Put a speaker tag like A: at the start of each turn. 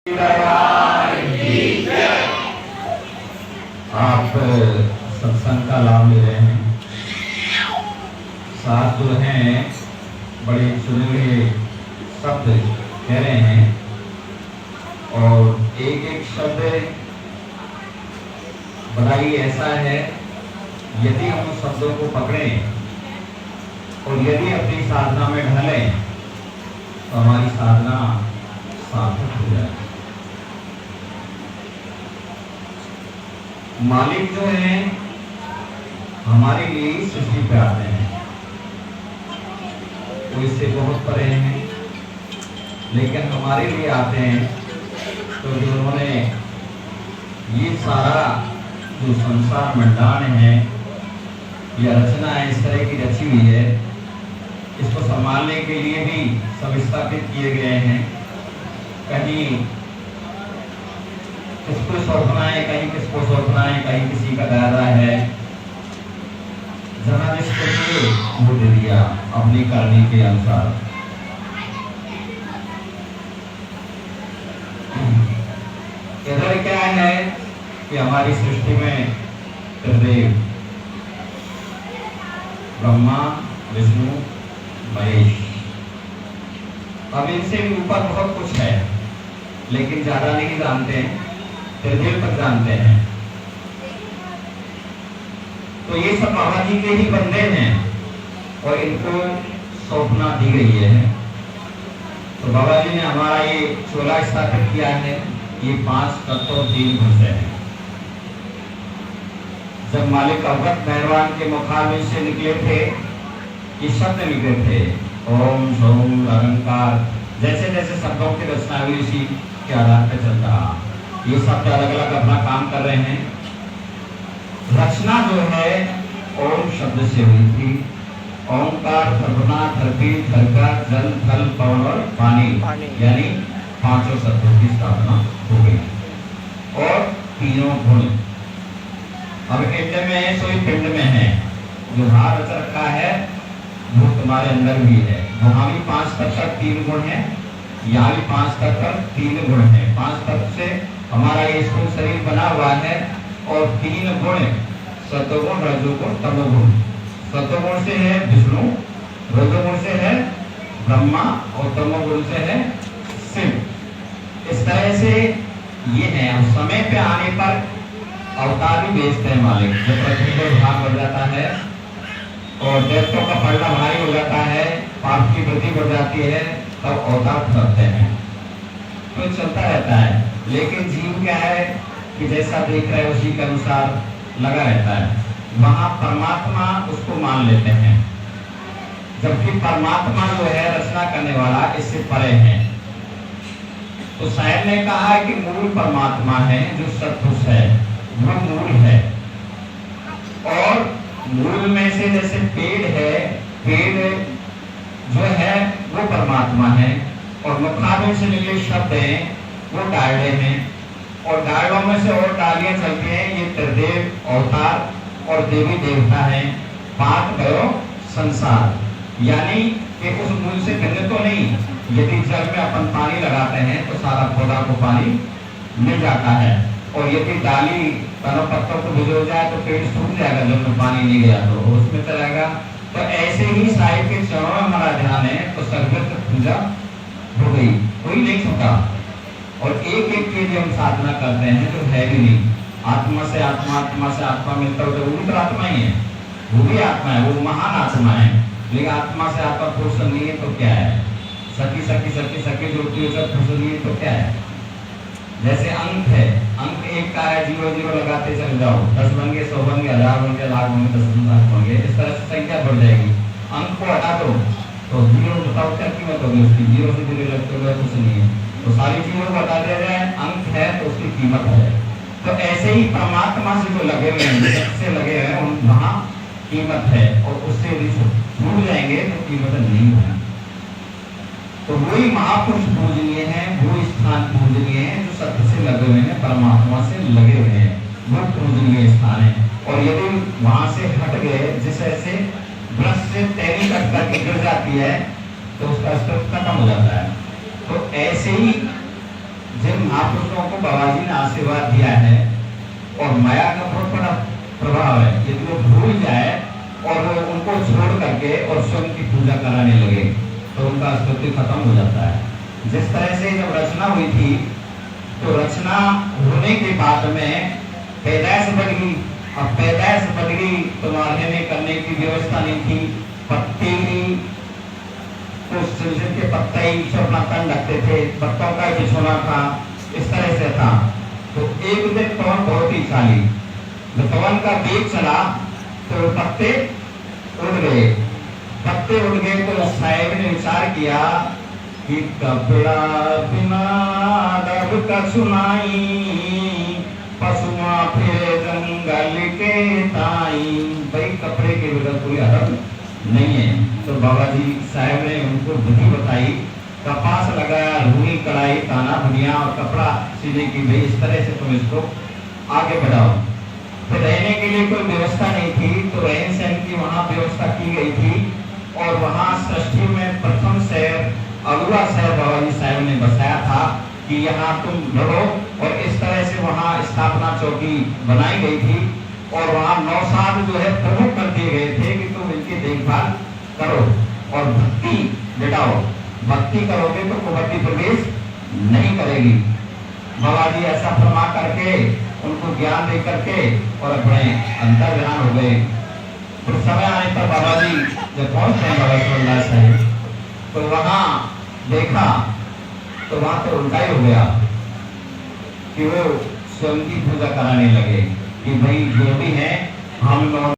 A: आप सत्संग का लाभ ले रहे हैं। साथ जो हैं बड़े चुने शब्द कह रहे हैं और एक एक शब्द बड़ा ही ऐसा है, यदि हम उन शब्दों को पकड़ें और यदि अपनी साधना में ढलें तो हमारी साधना सार्थक हो जाए। मालिक जो है हमारे लिए सृष्टि पे आते हैं, वो इससे बहुत परे हैं, लेकिन हमारे लिए आते हैं। तो जो उन्होंने ये सारा जो संसार मंडान है, यह रचना है इस तरह की रची हुई है, इसको संभालने के लिए भी सब स्थापित किए गए हैं। कहीं किसको सौंपना है, कहीं किसको सौंपना है, कहीं किसी का दायरा है। जहाँ जिसको वो दे दिया अपनी करनी के अनुसार। इधर क्या है कि हमारी सृष्टि में त्रिदेव ब्रह्मा विष्णु महेश, अब इनसे भी ऊपर बहुत कुछ है, लेकिन ज्यादा नहीं जानते हैं, त्रिदेव तक जानते हैं। तो ये सब बाबा जी के ही बंदे हैं और इनको सौंपना दी गई है। तो बाबा जी ने हमारा ये चोला स्थापित किया है। ये 5 तत्व 3 गुण है। जब मालिक अवगत मेहरबान के मुखारबिंद से निकले थे, ये शब्द निकले थे, ओम सोम अहंकार। जैसे जैसे शब्दों की रचना हुई उसी के आधार पर चल रहा। ये शब्द अलग अलग अपना काम कर रहे हैं। रचना जो है ओम शब्द से हुई थी। ओंकार, धर्मना, धरती, धरका, जल, थल, पवन और पानी, यानी 5 शब्दों की स्थापना हो गई। और तीनों गुण अब पिंड में है, सोई पिंड में है। जो हाथ रच रखा है वो तुम्हारे अंदर भी है। वहां भी 5 तत्व 3 गुण है, यहाँ भी 5 तत्व 3 गुण है। 5 तत्व से हमारा ये स्थूल शरीर बना हुआ है और 3 गुण, सत्वगुण, रजोगुण, तमोगुण। सत्वगुण से है विष्णु, रजोगुण से है ब्रह्मा और तमोगुण से है शिव। इस तरह से ये है। अब समय पे आने पर अवतार भी भेजते हैं मालिक। जब पृथ्वी को भाग बढ़ जाता है और देवताओं का पलड़ा भारी हो जाता है, पाप की वृद्धि बढ़ जाती है, तब अवतार करते हैं। तो चलता रहता है। लेकिन जीव क्या है कि जैसा देख रहे उसी के अनुसार लगा रहता है। वहां परमात्मा उसको मान लेते हैं, जबकि परमात्मा जो है रचना करने वाला इससे परे है। तो शायर ने कहा है कि मूल परमात्मा है, जो सत्पुरुष है वो मूल है। और मूल में से जैसे पेड़ है, पेड़ जो है वो परमात्मा है, और मुखारबिंद से निकले शब्द हैं वो डाले हैं, और डालों में से और डालियां चलती हैं। ये त्रिदेव अवतार और देवी देवता हैं। पाक गयो संसार, यानी कि उस मूल से भिन्न तो नहीं। यदि जल में अपन पानी लगाते हैं तो सारा पौधा को पानी मिल जाता है, और यदि डाली तनों पत्तों को भिगो जाए तो पेड़ सूख जाएगा, जल में पानी नहीं गया तो उसमें चलेगा। तो ऐसे ही साहिब के चरणों में हमारा ध्यान है तो सर्वत्र पूजा हो गई, कोई नहीं छूटा। और एक एक के लिए हम साधना करते हैं जो है भी नहीं। आत्मा से आत्मा, आत्मा से आत्मा मिलता हो तो वो भी आत्मा ही है, वो भी आत्मा है, वो महान आत्मा है। लेकिन आत्मा से आत्मा पुरुष नहीं है तो क्या है? सखी सखी सखी सखी जोड़ती हो जब पुरुष नहीं है तो क्या है? जैसे अंक है, अंक एक का है, 0 0 लगाते चले जाओ, 10 बन गए, 100 बन गए, 1000 बन गए, लाख बन गए, 10 लाख बन गए। इस तरह से संख्या बढ़ जाएगी। अंक को हटा दो तो 0 बताओ क्या कीमत होगी उसकी? 0 से 0 लगते हुए कुछ नहीं है, तो सारी चीजों को हटा दिया जाए, अंक है तो उसकी कीमत है। तो ऐसे ही परमात्मा से जो लगे हुए हैं, से लगे हुए हैं, वहां कीमत है, और उससे यदि छूट जाएंगे तो कीमत नहीं है। तो वही महापुरुष पूजनीय है, वो स्थान पूजनीय है जो सत्य से लगे हुए हैं, परमात्मा से लगे हुए हैं, वो पूजनीय स्थान है। और यदि वहां से हट गए, जैसे ब्रश से टहनी कट करके गिर जाती है तो उसका स्तर खत्म हो जाता है। तो ऐसे ही जिन महापुरुषों को बाबा जी ने आशीर्वाद दिया है और माया का बहुत बड़ा प्रभाव है, यदि वो भूल जाए और वो उनको छोड़ करके और स्वयं की पूजा कराने लगे तो उनका अस्तित्व खत्म हो जाता है। जिस तरह से जब रचना हुई थी तो रचना होने के बाद में पैदाइश बढ़ गई। अब पैदाइश बढ़ गई तो रहने करने की व्यवस्था नहीं थी, पत्ते ही कुछ सिलसिले के पत्ते ही सब अपना तन रखते थे, पत्तों का बिछोना था, इस तरह से था। तो एक दिन पवन बहुत ही चाली, जब पवन का वेग चला तो पत्ते उड़ गए। पत्ते उड़ गए तो साहेब ने विचार किया कि कपड़ा बिना दब का सुनाई, पशुआ फिर जंगल के ताई। भाई कपड़े के बगैर कोई अदब नहीं है। तो बाबा जी साहेब ने उनको बुद्धि बताई, कपास लगाया, रूई कढ़ाई, ताना बुनिया और कपड़ा सीने की, भाई इस तरह से तुम इसको आगे बढ़ाओ। फिर रहने के लिए कोई व्यवस्था नहीं थी तो रहन सहन की वहाँ व्यवस्था की गई थी और वहाँ सृष्टि में प्रथम शहर अगुआ शहर बाबा जी साहब ने बसाया था कि यहाँ तुम लड़ो, और इस तरह से वहाँ स्थापना चौकी बनाई गई थी और वहाँ 9 साल जो है प्रमुख कर दिए गए थे कि तुम इनकी देखभाल करो और भक्ति बिठाओ। भक्ति करोगे तो कुबड्डी प्रवेश नहीं करेगी। बाबा जी ऐसा फरमा करके उनको ज्ञान दे करके और अपने अंतर ध्यान हो गए। तो समय आने पर बाबा जी जब पहुंचते हैं बाबा सुंदर साहिब तो वहां देखा तो वहां तो उल्टा ही हो गया कि वो स्वयं की पूजा कराने लगे कि भाई जो भी है हम लोग